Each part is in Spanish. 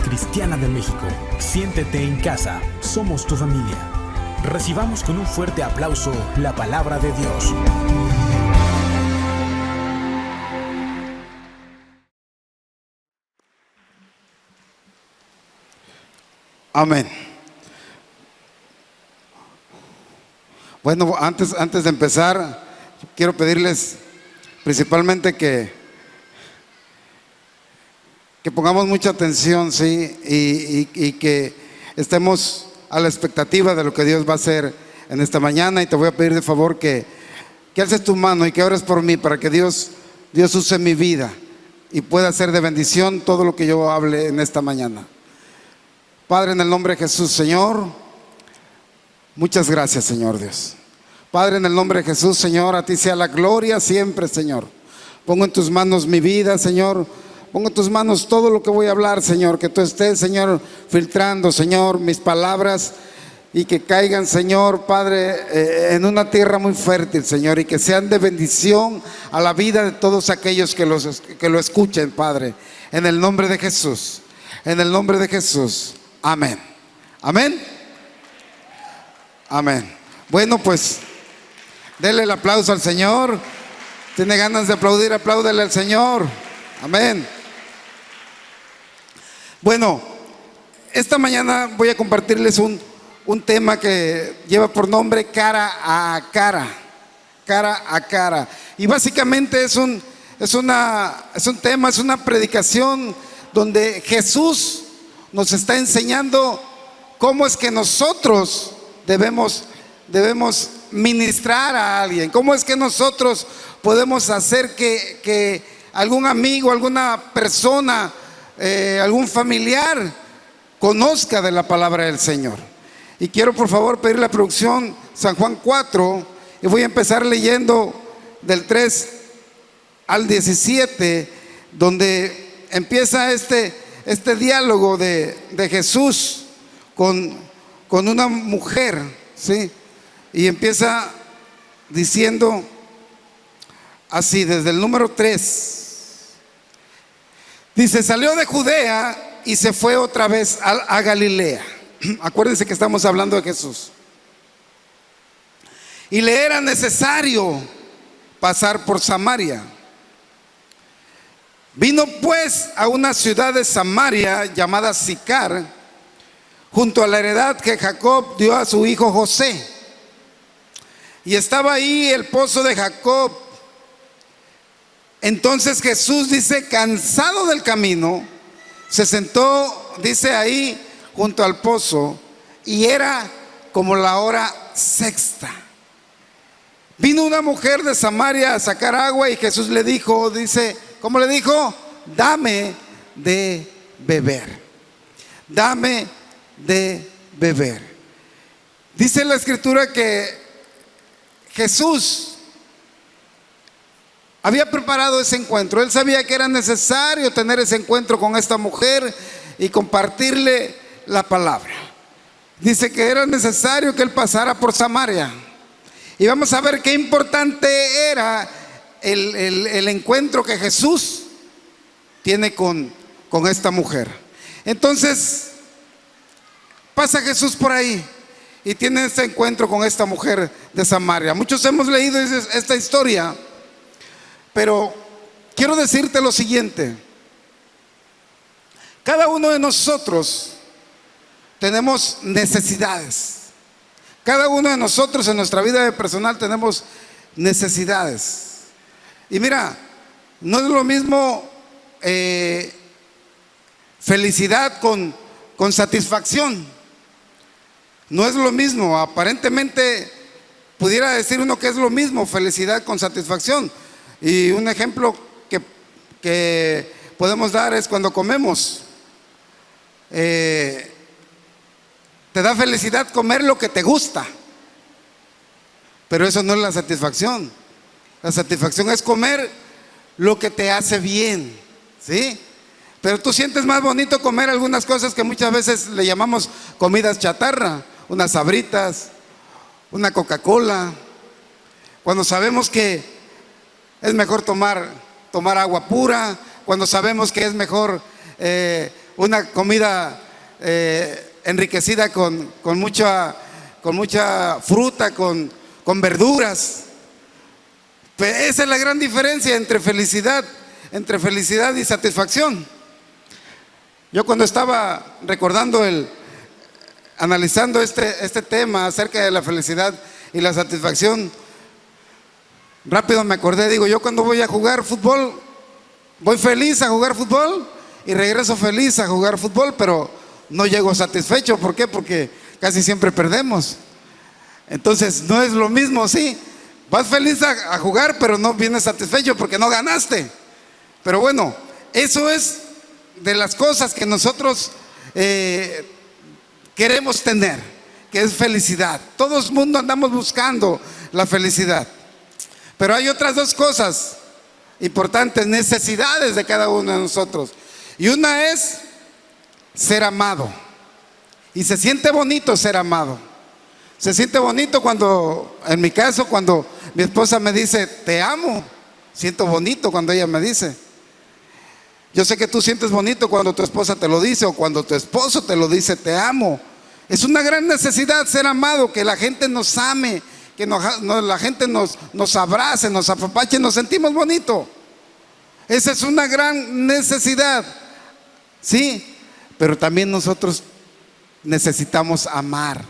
Cristiana de México. Siéntete en casa, somos tu familia. Recibamos con un fuerte aplauso la palabra de Dios. Amén. Bueno, antes de empezar, quiero pedirles principalmente que pongamos mucha atención, ¿sí? Y que estemos a la expectativa de lo que Dios va a hacer en esta mañana. Y te voy a pedir de favor que alces tu mano y que ores por mí para que Dios use mi vida y pueda hacer de bendición todo lo que yo hable en esta mañana. Padre, en el nombre de Jesús, Señor, muchas gracias, Señor Dios. Padre, en el nombre de Jesús, Señor, a ti sea la gloria siempre, Señor. Pongo en tus manos mi vida, Señor. Pongo en tus manos todo lo que voy a hablar, Señor. Que tú estés, Señor, filtrando, Señor, mis palabras y que caigan, Señor, Padre, en una tierra muy fértil, Señor, y que sean de bendición a la vida de todos aquellos que lo escuchen, Padre. En el nombre de Jesús. En el nombre de Jesús. Amén. Amén. Amén. Bueno, pues denle el aplauso al Señor. Tiene ganas de aplaudir, apláudele al Señor. Amén. Bueno, esta mañana voy a compartirles un tema que lleva por nombre cara a cara. Cara a cara. Y básicamente es un tema, es una predicación donde Jesús nos está enseñando cómo es que nosotros debemos ministrar a alguien, cómo es que nosotros podemos hacer que algún amigo, alguna persona, algún familiar conozca de la palabra del Señor. Y quiero por favor pedir la producción San Juan 4 y voy a empezar leyendo del 3 al 17, donde empieza este diálogo de Jesús con una mujer, ¿sí? Y empieza diciendo así, desde el número 3. Dice: salió de Judea y se fue otra vez a Galilea. Acuérdense que estamos hablando de Jesús. Y le era necesario pasar por Samaria. Vino pues a una ciudad de Samaria llamada Sicar, junto a la heredad que Jacob dio a su hijo José. Y estaba ahí el pozo de Jacob. Entonces Jesús, dice, cansado del camino, se sentó, dice, ahí junto al pozo, y era como la hora sexta. Vino una mujer de Samaria a sacar agua y Jesús le dijo, dice, ¿cómo le dijo? Dame de beber. Dame de beber. Dice la escritura que Jesús había preparado ese encuentro. Él sabía que era necesario tener ese encuentro con esta mujer y compartirle la palabra. Dice que era necesario que él pasara por Samaria. Y vamos a ver qué importante era el encuentro que Jesús tiene con esta mujer. Entonces pasa Jesús por ahí y tiene este encuentro con esta mujer de Samaria. Muchos hemos leído esta historia, pero quiero decirte lo siguiente: cada uno de nosotros tenemos necesidades. Cada uno de nosotros en nuestra vida personal tenemos necesidades. Y mira, no es lo mismo felicidad con satisfacción. No es lo mismo. Aparentemente pudiera decir uno que es lo mismo, felicidad con satisfacción. Y un ejemplo que podemos dar es cuando comemos. Te da felicidad comer lo que te gusta, pero eso no es la satisfacción. La satisfacción es comer lo que te hace bien, ¿sí? Pero tú sientes más bonito comer algunas cosas que muchas veces le llamamos comidas chatarra, unas sabritas, una Coca-Cola, cuando sabemos que es mejor tomar agua pura, cuando sabemos que es mejor una comida enriquecida con mucha fruta, con verduras. Pues esa es la gran diferencia entre felicidad y satisfacción. Yo cuando estaba analizando este tema acerca de la felicidad y la satisfacción, rápido me acordé, digo, yo cuando voy a jugar fútbol, voy feliz a jugar fútbol y regreso feliz a jugar fútbol, pero no llego satisfecho. ¿Por qué? Porque casi siempre perdemos. Entonces no es lo mismo, sí. Vas feliz a jugar, pero no vienes satisfecho porque no ganaste. Pero bueno, eso es de las cosas que nosotros queremos tener, que es felicidad. Todo el mundo andamos buscando la felicidad. Pero hay otras dos cosas importantes, necesidades de cada uno de nosotros. Y una es ser amado. Y se siente bonito ser amado. Se siente bonito cuando, en mi caso, cuando mi esposa me dice, te amo. Siento bonito cuando ella me dice. Yo sé que tú sientes bonito cuando tu esposa te lo dice o cuando tu esposo te lo dice, te amo. Es una gran necesidad ser amado, que la gente nos ame, que la gente nos abrace, nos apapache, nos sentimos bonito. Esa es una gran necesidad, sí, pero también nosotros necesitamos amar.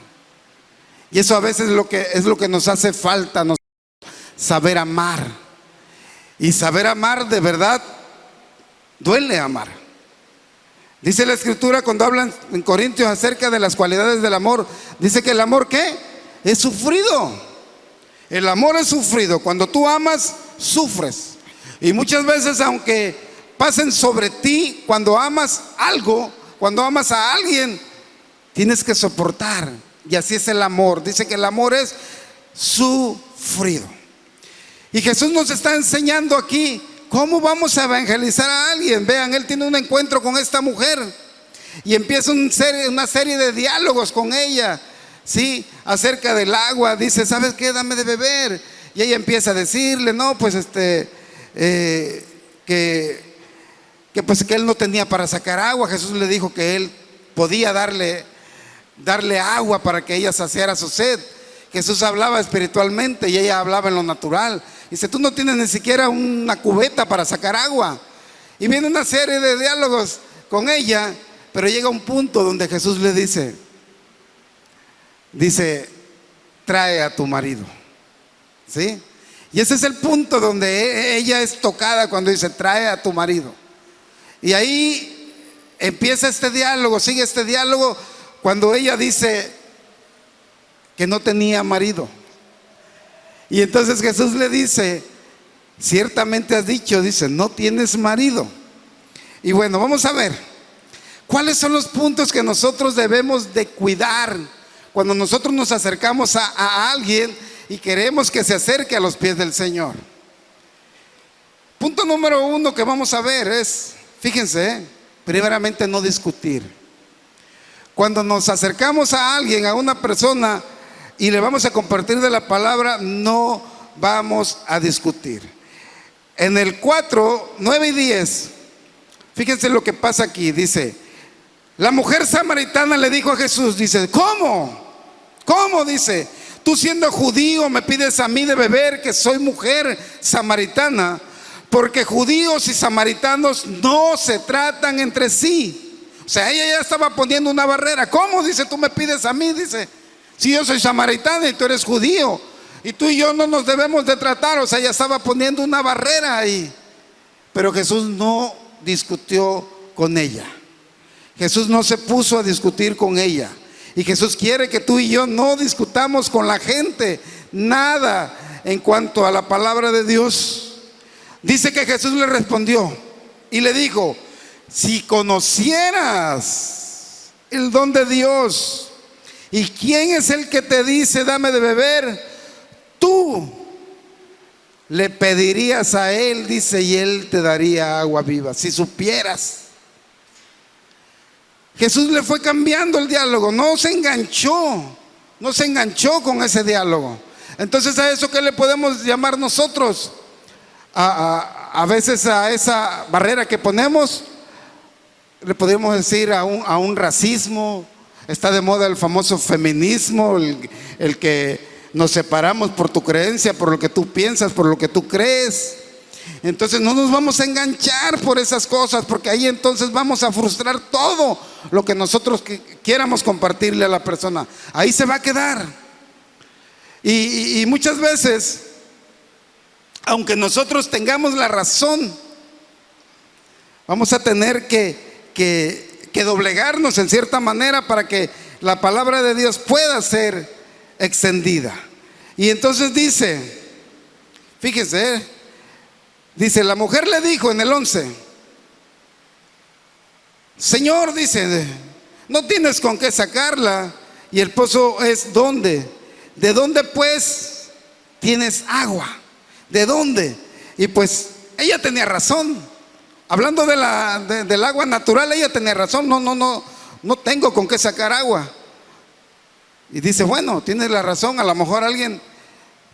Y eso a veces es lo que nos hace falta, saber amar. Y saber amar de verdad duele amar. Dice la Escritura cuando hablan en Corintios acerca de las cualidades del amor, dice que el amor, ¿qué? Es sufrido. El amor es sufrido. Cuando tú amas, sufres. Y muchas veces, aunque pasen sobre ti, cuando amas algo, cuando amas a alguien, tienes que soportar. Y así es el amor. Dice que el amor es sufrido. Y Jesús nos está enseñando aquí cómo vamos a evangelizar a alguien. Vean, él tiene un encuentro con esta mujer y empieza una serie de diálogos con ella, ¿sí? Acerca del agua. Dice, ¿sabes qué? Dame de beber. Y ella empieza a decirle, no, pues que él no tenía para sacar agua. Jesús le dijo que él podía darle agua para que ella saciara su sed. Jesús hablaba espiritualmente y ella hablaba en lo natural. Dice, tú no tienes ni siquiera una cubeta para sacar agua. Y viene una serie de diálogos con ella, pero llega un punto donde Jesús le dice, trae a tu marido, ¿sí? Y ese es el punto donde ella es tocada cuando dice, trae a tu marido. Y ahí empieza este diálogo, sigue este diálogo cuando ella dice que no tenía marido. Y entonces Jesús le dice, ciertamente has dicho, dice, no tienes marido. Y bueno, vamos a ver, ¿cuáles son los puntos que nosotros debemos de cuidar cuando nosotros nos acercamos a alguien y queremos que se acerque a los pies del Señor? Punto número 1 que vamos a ver es, fíjense, primeramente no discutir. Cuando nos acercamos a alguien, a una persona, y le vamos a compartir de la palabra, no vamos a discutir. En el 4, 9 y 10, fíjense lo que pasa aquí. Dice, la mujer samaritana le dijo a Jesús, dice, ¿cómo? Dice, tú siendo judío me pides a mí de beber, que soy mujer samaritana, porque judíos y samaritanos no se tratan entre sí. O sea, ella ya estaba poniendo una barrera. ¿Cómo? Dice, tú me pides a mí, dice, si yo soy samaritana y tú eres judío, y tú y yo no nos debemos de tratar. O sea, ella estaba poniendo una barrera ahí. Pero Jesús no discutió con ella. Jesús no se puso a discutir con ella. Y Jesús quiere que tú y yo no discutamos con la gente nada en cuanto a la palabra de Dios. Dice que Jesús le respondió y le dijo, si conocieras el don de Dios y quién es el que te dice dame de beber, tú le pedirías a él, dice, y él te daría agua viva. Si supieras. Jesús le fue cambiando el diálogo, no se enganchó con ese diálogo. Entonces, a eso, ¿qué le podemos llamar nosotros? A veces a esa barrera que ponemos, le podríamos decir a un racismo. Está de moda el famoso feminismo, el que nos separamos por tu creencia, por lo que tú piensas, por lo que tú crees. Entonces no nos vamos a enganchar por esas cosas, porque ahí entonces vamos a frustrar todo lo que nosotros quieramos compartirle a la persona. Ahí se va a quedar. Y muchas veces, aunque nosotros tengamos la razón, vamos a tener que doblegarnos en cierta manera para que la palabra de Dios pueda ser extendida. Y entonces dice, fíjese, dice, la mujer le dijo en el 11, Señor, dice, no tienes con qué sacarla y el pozo es ¿dónde? ¿De dónde pues tienes agua? ¿De dónde? Y pues ella tenía razón. Hablando del agua natural, ella tenía razón. No tengo con qué sacar agua. Y dice, bueno, tienes la razón. A lo mejor alguien,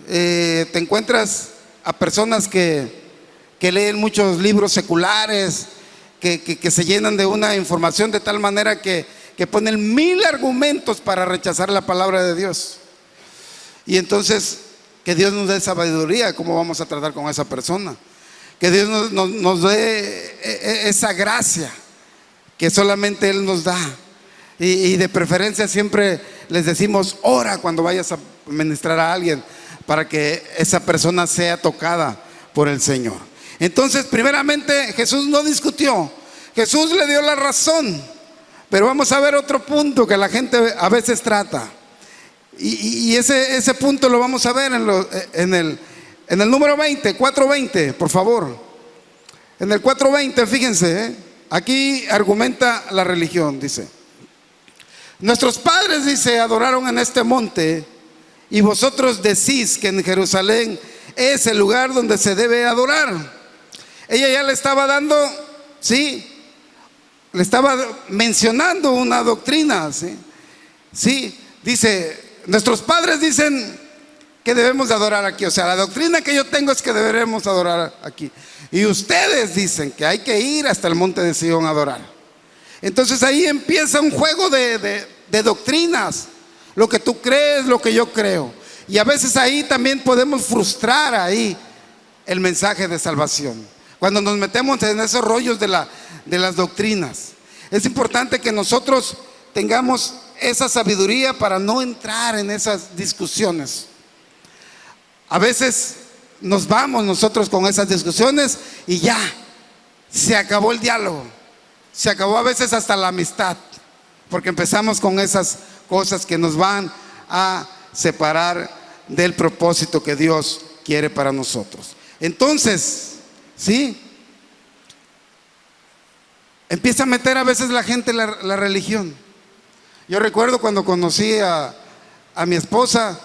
te encuentras a personas que leen muchos libros seculares, que se llenan de una información de tal manera que ponen 1000 argumentos para rechazar la palabra de Dios. Y entonces, que Dios nos dé sabiduría, cómo vamos a tratar con esa persona. Que Dios nos dé esa gracia que solamente Él nos da. Y de preferencia siempre les decimos, ora cuando vayas a ministrar a alguien, para que esa persona sea tocada por el Señor. Entonces, primeramente, Jesús no discutió. Jesús le dio la razón. Pero vamos a ver otro punto que la gente a veces trata. Y ese punto lo vamos a ver en el número 20, 4:20, por favor. En el 4:20, fíjense, aquí argumenta la religión, dice. Nuestros padres, dice, adoraron en este monte, y vosotros decís que en Jerusalén es el lugar donde se debe adorar. Ella ya le estaba dando, sí, le estaba mencionando una doctrina, sí, dice, nuestros padres dicen que debemos de adorar aquí. O sea, la doctrina que yo tengo es que deberemos adorar aquí. Y ustedes dicen que hay que ir hasta el monte de Sion a adorar. Entonces ahí empieza un juego de doctrinas. Lo que tú crees, lo que yo creo. Y a veces ahí también podemos frustrar ahí el mensaje de salvación. Cuando nos metemos en esos rollos de las doctrinas. Es importante que nosotros tengamos esa sabiduría para no entrar en esas discusiones. A veces nos vamos nosotros con esas discusiones y ya, se acabó el diálogo. Se acabó a veces hasta la amistad, porque empezamos con esas cosas que nos van a separar del propósito que Dios quiere para nosotros. Entonces, ¿sí? Empieza a meter a veces la gente la religión. Yo recuerdo cuando conocí a mi esposa,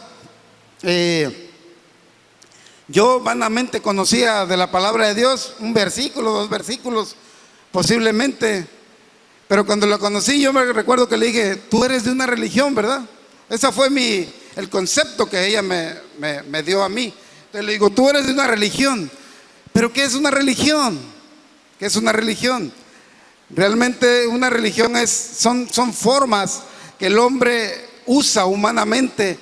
yo vanamente conocía de la palabra de Dios un versículo, 2 versículos, posiblemente. Pero cuando la conocí, yo me recuerdo que le dije, tú eres de una religión, ¿verdad? Ese fue el concepto que ella me dio a mí. Entonces le digo, tú eres de una religión. ¿Pero qué es una religión? ¿Qué es una religión? Realmente una religión son formas que el hombre usa humanamente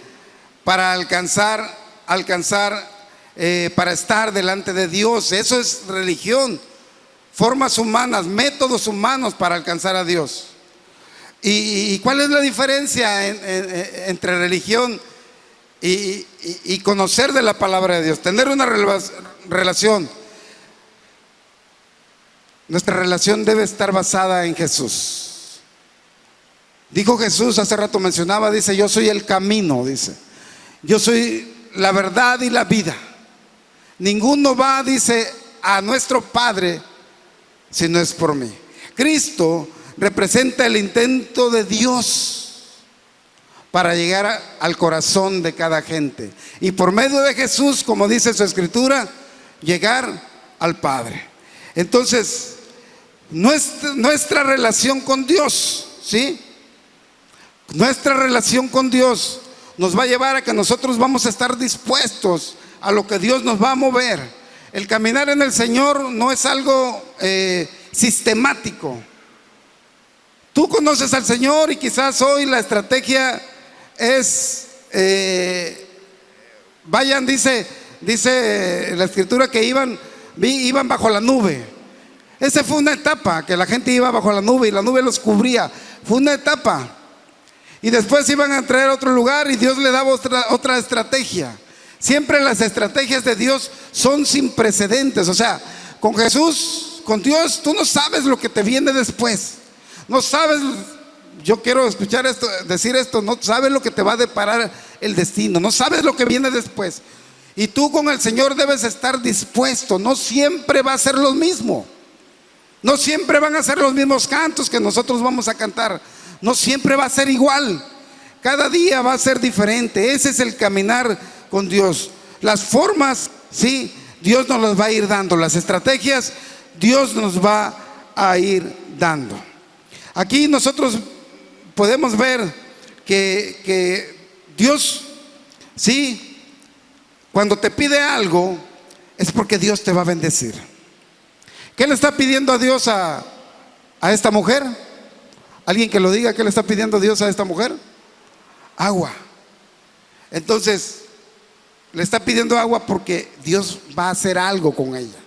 para alcanzar, para estar delante de Dios. Eso es religión. Formas humanas, métodos humanos para alcanzar a Dios. ¿Y cuál es la diferencia entre religión y conocer de la palabra de Dios? Tener una relación. Nuestra relación debe estar basada en Jesús. Dijo Jesús, hace rato mencionaba, dice, yo soy el camino, dice. Yo soy la verdad y la vida. Ninguno va, dice, a nuestro Padre si no es por mí. Cristo representa el intento de Dios para llegar al corazón de cada gente. Y por medio de Jesús, como dice su escritura, llegar al Padre. Entonces, nuestra relación con Dios, ¿sí? Nuestra relación con Dios nos va a llevar a que nosotros vamos a estar dispuestos a lo que Dios nos va a mover. El caminar en el Señor no es algo sistemático. Tú conoces al Señor y quizás hoy la estrategia es, vayan, dice la escritura que iban bajo la nube. Esa fue una etapa, que la gente iba bajo la nube y la nube los cubría. Fue una etapa. Y después iban a entrar a otro lugar y Dios le daba otra estrategia. Siempre las estrategias de Dios son sin precedentes. O sea, con Jesús, con Dios, tú no sabes lo que te viene después. No sabes, yo quiero escuchar esto, decir esto, no sabes lo que te va a deparar el destino, no sabes lo que viene después. Y tú con el Señor debes estar dispuesto. No siempre va a ser lo mismo. No siempre van a ser los mismos cantos que nosotros vamos a cantar. No siempre va a ser igual. Cada día va a ser diferente. Ese es el caminar con Dios. Las formas, sí, Dios nos las va a ir dando. Las estrategias, Dios nos va a ir dando. Aquí nosotros podemos ver que Dios, sí, cuando te pide algo, es porque Dios te va a bendecir. ¿Qué le está pidiendo a Dios a esta mujer? ¿Alguien que lo diga? ¿Qué le está pidiendo Dios a esta mujer? Agua. Entonces, le está pidiendo agua porque Dios va a hacer algo con ella.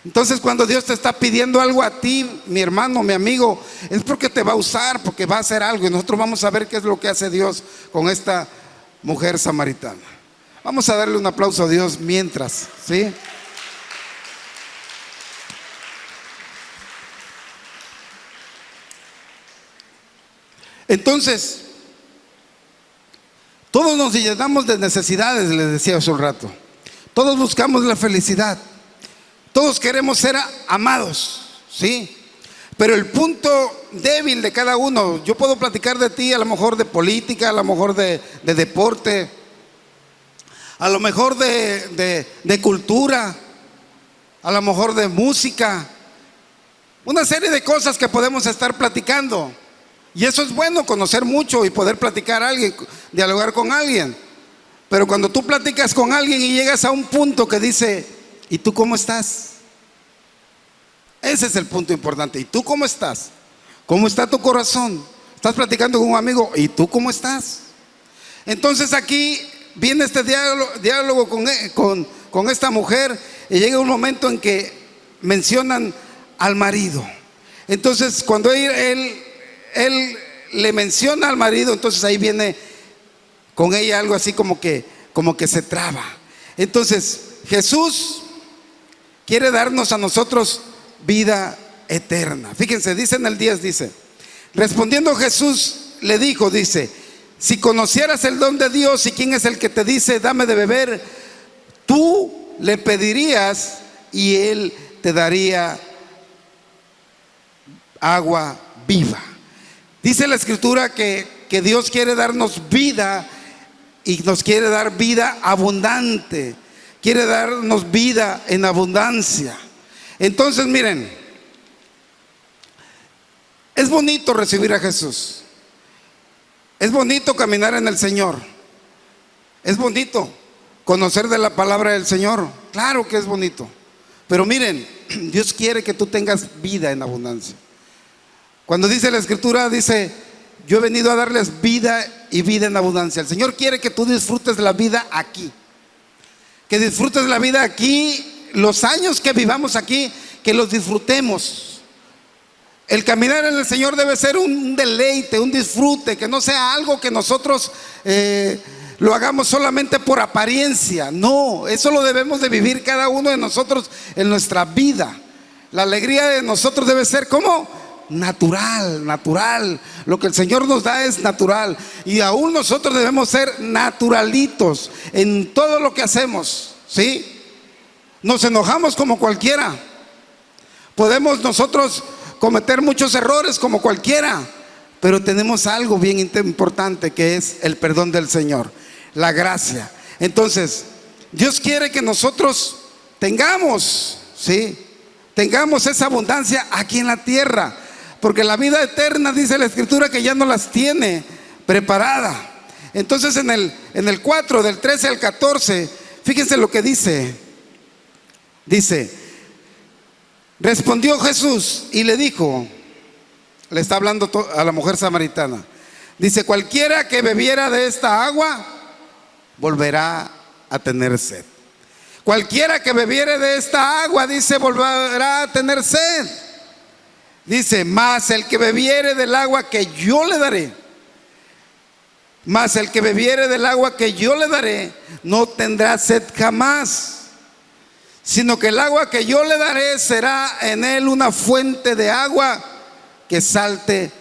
Entonces, cuando Dios te está pidiendo algo a ti, mi hermano, mi amigo, es porque te va a usar, porque va a hacer algo. Y nosotros vamos a ver qué es lo que hace Dios con esta mujer samaritana. Vamos a darle un aplauso a Dios mientras, ¿sí? Entonces, todos nos llenamos de necesidades, les decía hace un rato. Todos buscamos la felicidad. Todos queremos ser amados, ¿sí? Pero el punto débil de cada uno, yo puedo platicar de ti, a lo mejor de política, a lo mejor de deporte, a lo mejor de cultura, a lo mejor de música, una serie de cosas que podemos estar platicando. Y eso es bueno, conocer mucho y poder platicar a alguien, dialogar con alguien. Pero cuando tú platicas con alguien y llegas a un punto que dice, ¿y tú cómo estás? Ese es el punto importante. ¿Y tú cómo estás? ¿Cómo está tu corazón? Estás platicando con un amigo, ¿y tú cómo estás? Entonces aquí viene este diálogo con esta mujer y llega un momento en que mencionan al marido. Entonces cuando él le menciona al marido, entonces ahí viene con ella algo así como que se traba. Entonces Jesús quiere darnos a nosotros vida eterna. Fíjense, dice en el 10, dice, respondiendo Jesús le dijo, dice, si conocieras el don de Dios y quién es el que te dice dame de beber, tú le pedirías y él te daría agua viva. Dice la escritura que Dios quiere darnos vida y nos quiere dar vida abundante. Quiere darnos vida en abundancia. Entonces miren, es bonito recibir a Jesús. Es bonito caminar en el Señor. Es bonito conocer de la palabra del Señor. Claro que es bonito. Pero miren, Dios quiere que tú tengas vida en abundancia. Cuando dice la escritura, dice, yo he venido a darles vida y vida en abundancia. El Señor quiere que tú disfrutes la vida aquí. Que disfrutes la vida aquí, los años que vivamos aquí, que los disfrutemos. El caminar en el Señor debe ser un deleite, un disfrute, que no sea algo que nosotros lo hagamos solamente por apariencia. No, eso lo debemos de vivir cada uno de nosotros en nuestra vida. La alegría de nosotros debe ser como natural. Lo que el Señor nos da es natural. Y aún nosotros debemos ser naturalitos en todo lo que hacemos, ¿sí? Nos enojamos como cualquiera. Podemos nosotros cometer muchos errores como cualquiera, pero tenemos algo bien importante que es el perdón del Señor, la gracia. Entonces, Dios quiere que nosotros tengamos, ¿sí? Tengamos esa abundancia aquí en la tierra. Porque la vida eterna, dice la escritura, que ya no las tiene preparada. Entonces en el 4, del 13 al 14, fíjense lo que dice. Dice, respondió Jesús y le dijo, le está hablando a la mujer samaritana. Dice, cualquiera que bebiera de esta agua volverá a tener sed. Cualquiera que bebiere de esta agua, dice, volverá a tener sed. Dice, mas el que bebiere del agua que yo le daré, mas el que bebiere del agua que yo le daré, no tendrá sed jamás, sino que el agua que yo le daré será en él una fuente de agua que salte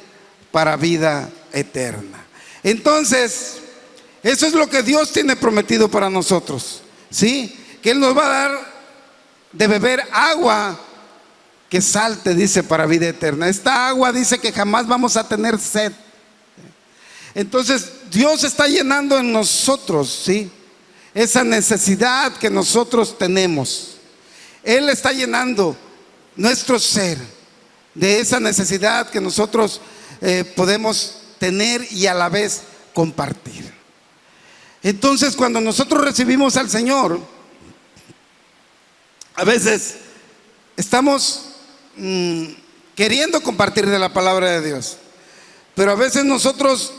para vida eterna. Entonces, eso es lo que Dios tiene prometido para nosotros, ¿sí? Que Él nos va a dar de beber agua que salte, dice, para vida eterna. Esta agua dice que jamás vamos a tener sed. Entonces, Dios está llenando en nosotros, ¿sí?, esa necesidad que nosotros tenemos. Él está llenando nuestro ser de esa necesidad que nosotros podemos tener y a la vez compartir. Entonces, cuando nosotros recibimos al Señor, a veces estamos queriendo compartir de la palabra de Dios, pero a veces nosotros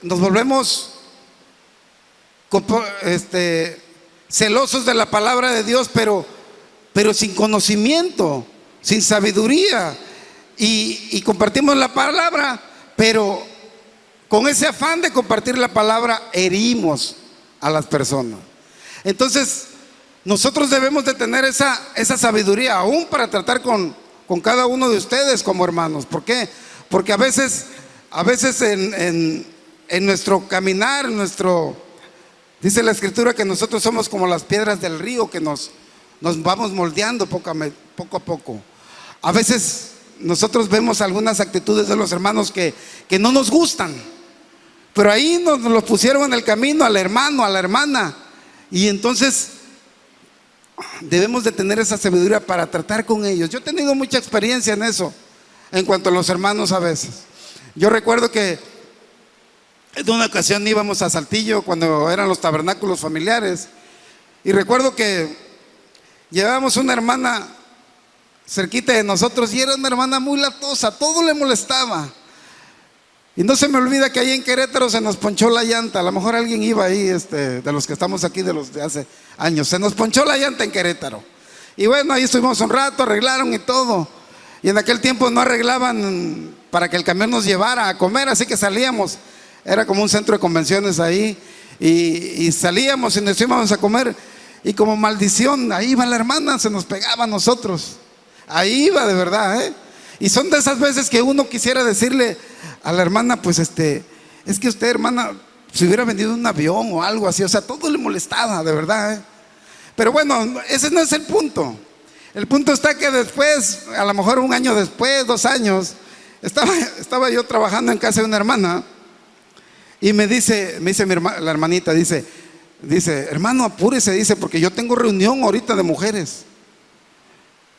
nos volvemos celosos de la palabra de Dios, pero sin conocimiento, sin sabiduría, y compartimos la palabra, pero con ese afán de compartir la palabra herimos a las personas. Entonces, nosotros debemos de tener esa sabiduría aún para tratar con cada uno de ustedes como hermanos. ¿Por qué? Porque a veces en nuestro caminar, dice la Escritura que nosotros somos como las piedras del río, que nos vamos moldeando poco a poco. A veces nosotros vemos algunas actitudes de los hermanos que no nos gustan, pero ahí nos los pusieron en el camino al hermano, a la hermana, y entonces debemos de tener esa sabiduría para tratar con ellos. Yo he tenido mucha experiencia en eso, en cuanto a los hermanos a veces. Yo recuerdo que en una ocasión íbamos a Saltillo cuando eran los tabernáculos familiares, y recuerdo que llevábamos una hermana cerquita de nosotros y era una hermana muy latosa, todo le molestaba. Y no se me olvida que ahí en Querétaro se nos ponchó la llanta. A lo mejor alguien iba ahí, de los que estamos aquí, de los de hace años. Se nos ponchó la llanta en Querétaro. Y bueno, ahí estuvimos un rato, arreglaron y todo. Y en aquel tiempo no arreglaban para que el camión nos llevara a comer, así que salíamos. Era como un centro de convenciones ahí. Y salíamos y nos íbamos a comer. Y como maldición, ahí iba la hermana, se nos pegaba a nosotros. Ahí iba de verdad, ¿eh? Y son de esas veces que uno quisiera decirle a la hermana, pues es que usted, hermana, se hubiera vendido un avión o algo así. O sea, todo le molestaba, de verdad, ¿eh? Pero bueno, ese no es el punto. El punto está que después, a lo mejor un año después, 2 años, estaba yo trabajando en casa de una hermana. Y me dice la hermanita, dice, hermano, apúrese, dice, porque yo tengo reunión ahorita de mujeres.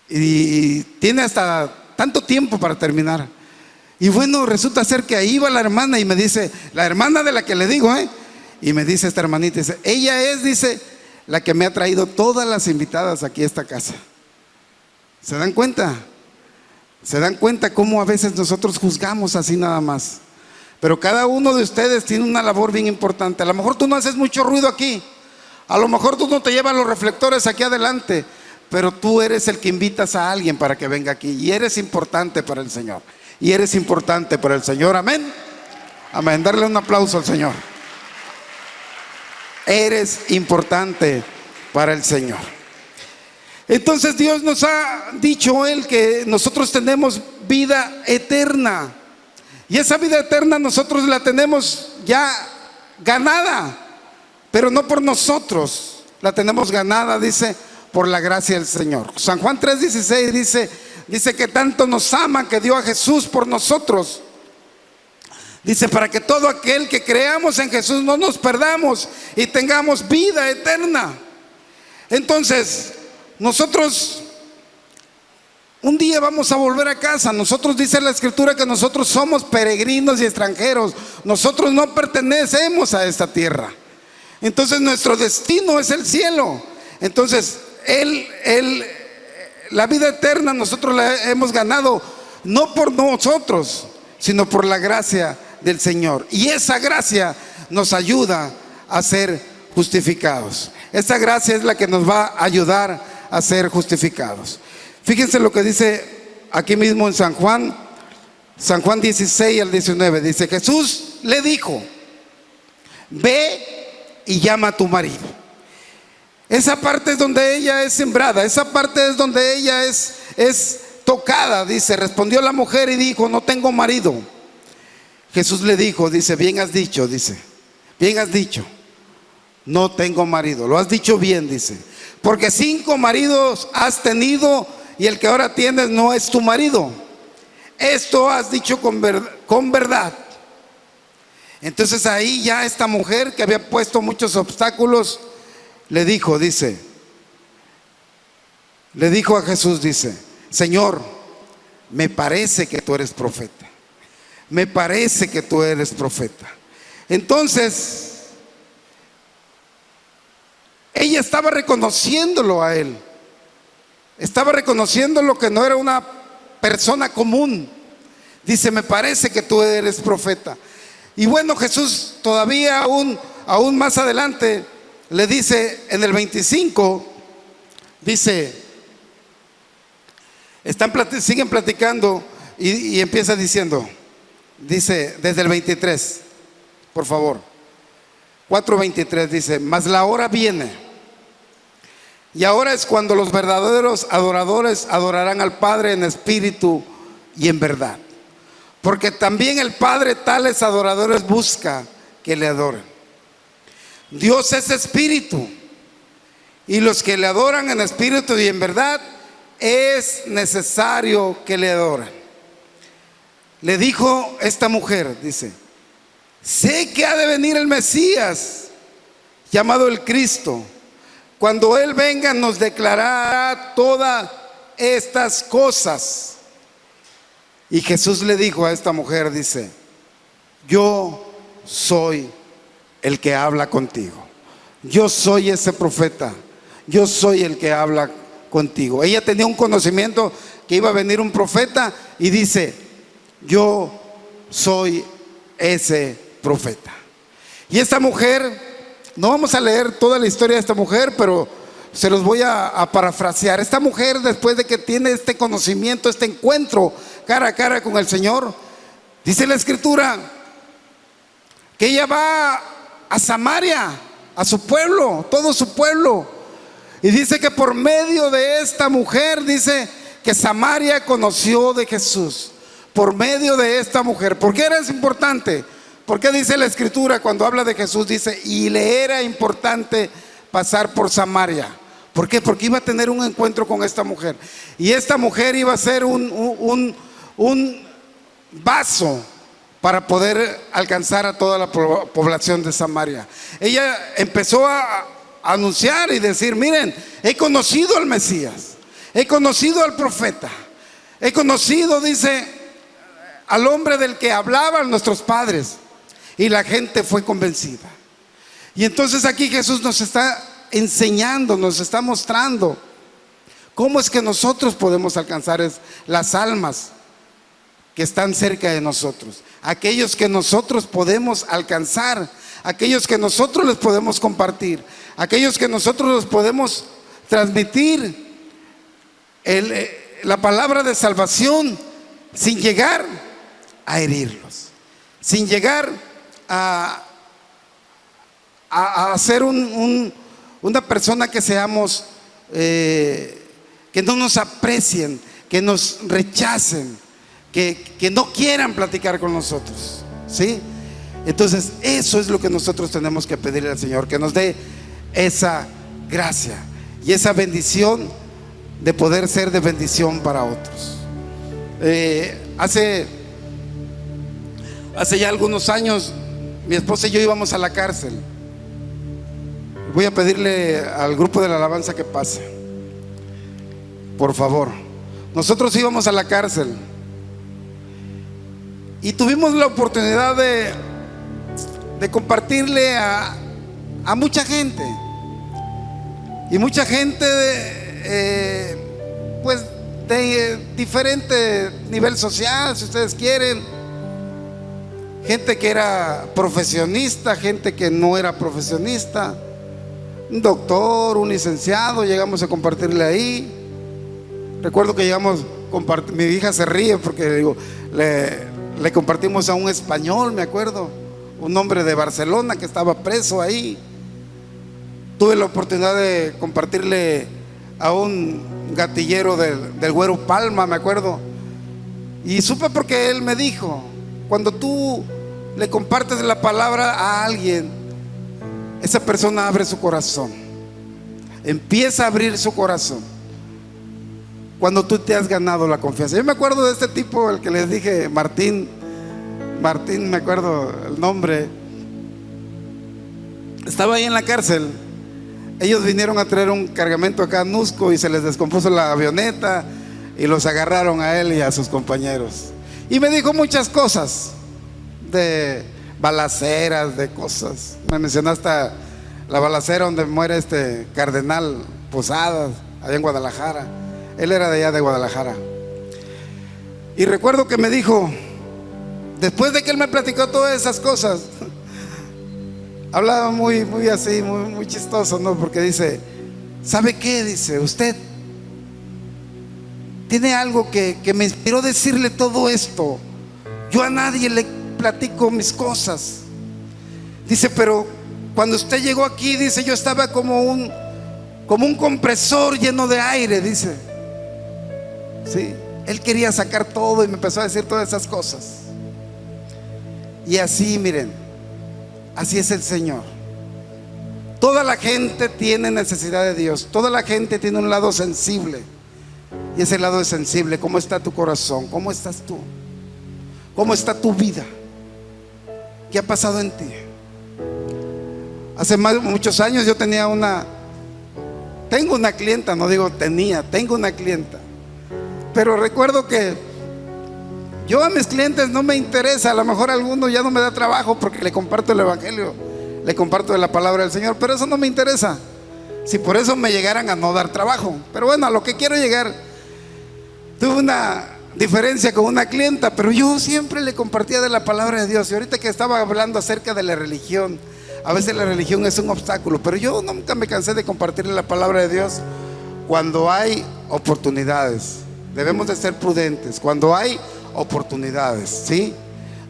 Y tiene hasta tanto tiempo para terminar. Y bueno, resulta ser que ahí va la hermana y me dice, la hermana de la que le digo, y me dice esta hermanita, dice, ella es, dice, la que me ha traído todas las invitadas aquí a esta casa. ¿Se dan cuenta? ¿Se dan cuenta cómo a veces nosotros juzgamos así nada más? Pero cada uno de ustedes tiene una labor bien importante. A lo mejor tú no haces mucho ruido aquí, a lo mejor tú no te llevas los reflectores aquí adelante, pero tú eres el que invitas a alguien para que venga aquí, y eres importante para el Señor, y eres importante para el Señor. Amén, amén. Darle un aplauso al Señor. Eres importante para el Señor. Entonces Dios nos ha dicho Él que nosotros tenemos vida eterna, y esa vida eterna nosotros la tenemos ya ganada, pero no por nosotros, la tenemos ganada, dice, por la gracia del Señor. San Juan 3:16 dice que tanto nos ama que dio a Jesús por nosotros. Dice, para que todo aquel que creamos en Jesús no nos perdamos y tengamos vida eterna. Entonces, nosotros un día vamos a volver a casa. Nosotros, dice la Escritura, que nosotros somos peregrinos y extranjeros. Nosotros no pertenecemos a esta tierra. Entonces nuestro destino es el cielo. Entonces la vida eterna nosotros la hemos ganado no por nosotros, sino por la gracia del Señor. Y esa gracia nos ayuda a ser justificados. Esa gracia es la que nos va a ayudar a ser justificados. Fíjense lo que dice aquí mismo en San Juan 16 al 19. Dice: Jesús le dijo: ve y llama a tu marido. Esa parte es donde ella es sembrada, esa parte es donde ella es tocada. Dice: respondió la mujer y dijo: no tengo marido. Jesús le dijo, dice: bien has dicho, dice, bien has dicho, no tengo marido. Lo has dicho bien, dice, porque 5 maridos has tenido y el que ahora tienes no es tu marido. Esto has dicho con verdad. Entonces ahí ya esta mujer que había puesto muchos obstáculos le dijo, dice, le dijo a Jesús, dice: Señor, me parece que tú eres profeta. Me parece que tú eres profeta. Entonces ella estaba reconociéndolo a él. Estaba reconociéndolo que no era una persona común. Dice: me parece que tú eres profeta. Y bueno, Jesús todavía aún más adelante le dice en el 25, dice, siguen platicando y empieza diciendo, dice desde el 23, por favor, 4:23 dice: mas la hora viene, y ahora es cuando los verdaderos adoradores adorarán al Padre en espíritu y en verdad, porque también el Padre tales adoradores busca que le adoren. Dios es espíritu, y los que le adoran en espíritu y en verdad es necesario que le adoren. Le dijo esta mujer, dice: sé que ha de venir el Mesías, llamado el Cristo. Cuando Él venga nos declarará todas estas cosas. Y Jesús le dijo a esta mujer, dice: yo soy el que habla contigo. Yo soy ese profeta. Yo soy el que habla contigo. Ella tenía un conocimiento que iba a venir un profeta y dice: yo soy ese profeta. Y esta mujer, no vamos a leer toda la historia de esta mujer, pero se los voy a parafrasear. Esta mujer, después de que tiene este conocimiento, este encuentro cara a cara con el Señor, dice la Escritura que ella va a Samaria, a su pueblo, todo su pueblo, y dice que por medio de esta mujer, dice que Samaria conoció de Jesús, por medio de esta mujer. ¿Por qué era importante? Porque dice la Escritura cuando habla de Jesús, dice: y le era importante pasar por Samaria. ¿Por qué? Porque iba a tener un encuentro con esta mujer, y esta mujer iba a ser un vaso para poder alcanzar a toda la población de Samaria. Ella empezó a anunciar y decir: miren, he conocido al Mesías, he conocido al profeta, he conocido, dice, al hombre del que hablaban nuestros padres. Y la gente fue convencida. Y entonces aquí Jesús nos está enseñando, nos está mostrando cómo es que nosotros podemos alcanzar las almas que están cerca de nosotros, aquellos que nosotros podemos alcanzar, aquellos que nosotros les podemos compartir, aquellos que nosotros les podemos transmitir la palabra de salvación sin llegar a herirlos, sin llegar a ser una persona que seamos, que no nos aprecien, que nos rechacen, que no quieran platicar con nosotros, ¿sí? Entonces eso es lo que nosotros tenemos que pedirle al Señor, que nos dé esa gracia y esa bendición de poder ser de bendición para otros. Hace ya algunos años mi esposa y yo íbamos a la cárcel. Voy a pedirle al grupo de la alabanza que pase, por favor. Nosotros íbamos a la cárcel y tuvimos la oportunidad de compartirle a mucha gente. Y mucha gente pues de diferente nivel social, si ustedes quieren. Gente que era profesionista, gente que no era profesionista, un doctor, un licenciado, llegamos a compartirle ahí. Recuerdo que llegamos, mi hija se ríe porque digo, le compartimos a un español, me acuerdo, un hombre de Barcelona que estaba preso ahí. Tuve la oportunidad de compartirle a un gatillero del Güero Palma, me acuerdo, y supe porque él me dijo: cuando tú le compartes la palabra a alguien, esa persona abre su corazón, empieza a abrir su corazón cuando tú te has ganado la confianza. Yo me acuerdo de este tipo, el que les dije, Martín, me acuerdo el nombre. Estaba ahí en la cárcel. Ellos vinieron a traer un cargamento acá a Nusco y se les descompuso la avioneta y los agarraron a él y a sus compañeros. Y me dijo muchas cosas, de balaceras, de cosas. Me mencionó hasta la balacera donde muere este cardenal Posadas, allá en Guadalajara. Él era de allá de Guadalajara. Y recuerdo que me dijo, después de que él me platicó todas esas cosas, hablaba muy así, muy chistoso, ¿no? Porque dice: ¿sabe qué? Dice, usted tiene algo que me inspiró a decirle todo esto. Yo a nadie le platico mis cosas. Dice, pero cuando usted llegó aquí, dice, yo estaba como un compresor lleno de aire, dice. Sí, él quería sacar todo y me empezó a decir todas esas cosas. Y así, miren, así es el Señor. Toda la gente tiene necesidad de Dios. Toda la gente tiene un lado sensible. Y ese lado es sensible. ¿Cómo está tu corazón? ¿Cómo estás tú? ¿Cómo está tu vida? ¿Qué ha pasado en ti? Hace muchos años yo tengo una clienta, no digo tengo una clienta. Pero recuerdo que yo a mis clientes no me interesa, a lo mejor alguno ya no me da trabajo porque le comparto el evangelio, le comparto de la palabra del Señor, pero eso no me interesa. Si por eso me llegaran a no dar trabajo. Pero bueno, a lo que quiero llegar, tuve una diferencia con una clienta, pero yo siempre le compartía de la palabra de Dios. Y ahorita que estaba hablando acerca de la religión, a veces la religión es un obstáculo, pero yo nunca me cansé de compartirle la palabra de Dios cuando hay oportunidades. Debemos de ser prudentes cuando hay oportunidades, ¿sí?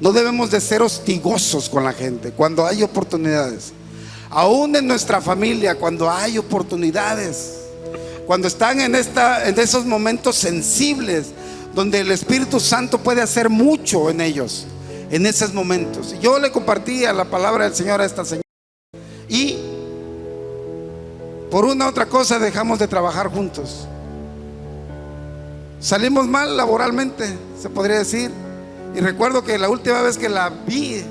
No debemos de ser hostigosos con la gente cuando hay oportunidades. Aún en nuestra familia, cuando hay oportunidades, cuando están en esos momentos sensibles donde el Espíritu Santo puede hacer mucho en ellos, en esos momentos. Yo le compartía la palabra del Señor a esta señora y por una u otra cosa dejamos de trabajar juntos. Salimos mal laboralmente, se podría decir. Y recuerdo que la última vez que la vi,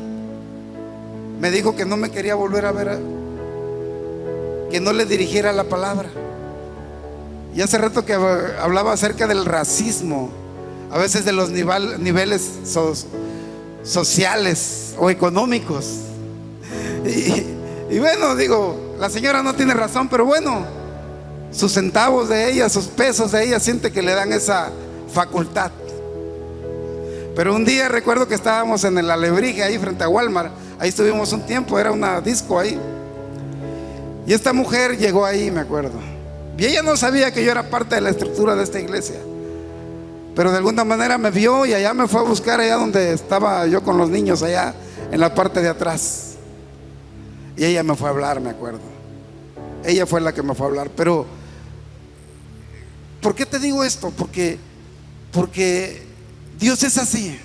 me dijo que no me quería volver a ver, que no le dirigiera la palabra. Y hace rato que hablaba acerca del racismo, a veces de los niveles sociales o económicos. Y bueno, digo, la señora no tiene razón, pero bueno, sus centavos de ella, sus pesos de ella, siente que le dan esa facultad. Pero un día recuerdo que estábamos en el Alebrije, ahí frente a Walmart. Ahí estuvimos un tiempo, era una disco ahí. Y esta mujer llegó ahí, me acuerdo. Y ella no sabía que yo era parte de la estructura de esta iglesia, pero de alguna manera me vio y allá me fue a buscar, allá donde estaba yo con los niños, allá en la parte de atrás. Y ella me fue a hablar, me acuerdo. Ella fue la que me fue a hablar. Pero ¿por qué te digo esto? Porque Dios es así.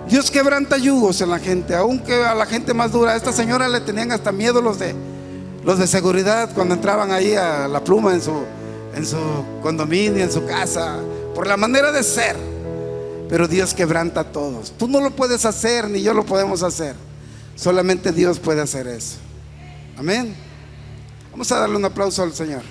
Dios quebranta yugos en la gente, aunque a la gente más dura. A esta señora le tenían hasta miedo los de seguridad cuando entraban ahí a La Pluma en su condominio, en su casa, por la manera de ser. Pero Dios quebranta a todos. Tú no lo puedes hacer, ni yo lo podemos hacer. Solamente Dios puede hacer eso. Amén. Vamos a darle un aplauso al Señor.